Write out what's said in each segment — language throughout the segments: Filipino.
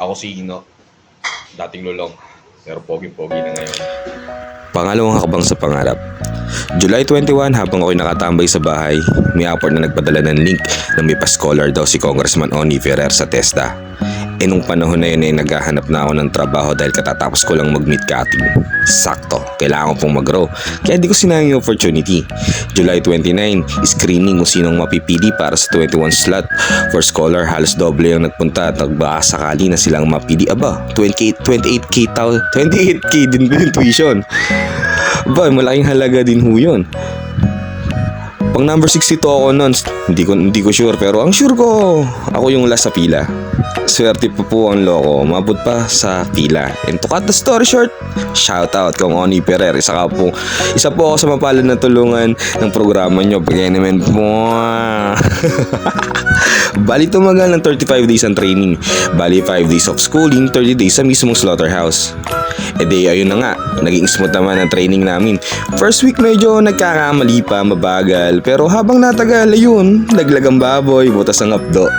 Ako si Ino, dating lulong, pero pogi-pogi na ngayon. Pangalawang hakbang sa pangarap. July 21, habang ako'y nakatambay sa bahay, may upward na nagpadala ng link na may pa-scholar daw si Congressman Oni Ferrer sa TESDA. Nung panahon na yun ay naghahanap na ako ng trabaho dahil katatapos ko lang mag-meet cutting. Sakto, kailangan ko pong mag-grow, kaya di ko sinayang yung opportunity. July 29, screening kung sinong mapipili para sa 21 slot. For scholar, halos doble yung nagpunta at nagbaka sakali na silang mapili. Aba, 28K din ba yung tuition? Ba, malaking halaga din ho yun. Pang number 62 ako nun, hindi ko sure, pero ang sure ko, ako yung last sa pila. Swerte po ang loko, mabot pa sa pila. And to cut the story short, shout out kong Oni Ferrer. Isa po ako sa mapalad na tulungan ng programa nyo. Pagkaya naman po. Bali tumagal ng 35 days ang training. Bali 5 days of schooling, 30 days sa mismong slaughterhouse. Ayun na nga, naging smooth naman ang training namin. First week medyo nagkakamali pa, mabagal. Pero habang natagal, ayun, laglag ang baboy, butas ang apdo.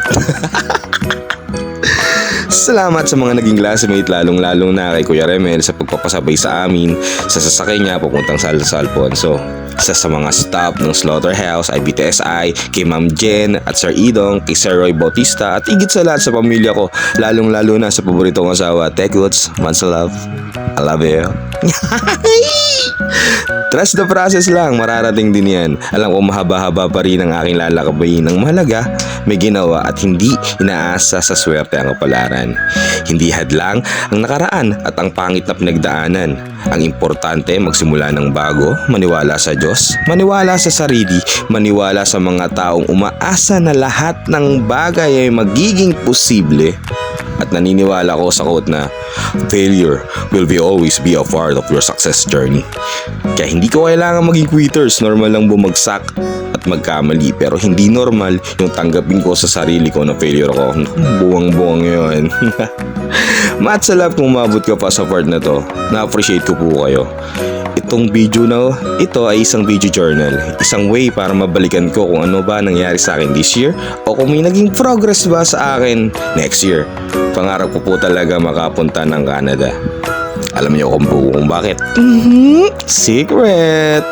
Salamat sa mga naging classmate, lalong-lalong na kay Kuya Remel sa pagpapasabay sa amin sa sasakay niya papuntang sa Alfonso. Isa sa mga staff ng Slaughterhouse, IBTSI, kay Ma'am Jen at Sir Idong, kay Sir Roy Bautista at higit sa lahat sa pamilya ko, lalong-lalo na sa paborito kong asawa, Tekwoods, once love, I love you. Trust the process lang, mararating din yan. Alam ko mahaba-haba pa rin ang aking lalakabayin. Ng mahalaga, may ginawa at hindi inaasa sa swerte ang kapalaran. Hindi hadlang ang nakaraan at ang pangit na pinagdaanan. Ang importante, magsimula ng bago, maniwala sa Diyos, maniwala sa sarili, maniwala sa mga taong umaasa na lahat ng bagay ay magiging posible. At naniniwala ko sa quote na failure will always be a part of your success journey. Kaya hindi ko kailangan maging quitters, normal lang bumagsak at magkamali, pero hindi normal yung tanggapin ko sa sarili ko na failure ko. Buwang-buwang yun. Mat sa love kung umabot ka pa sa part na to, na-appreciate ko po kayo. Itong video na ito ay isang video journal, isang way para mabalikan ko kung ano ba nangyari sa akin this year o kung may naging progress ba sa akin next year. Pangarap ko po talaga makapunta ng Canada. Alam niyo kung bakit? Secret!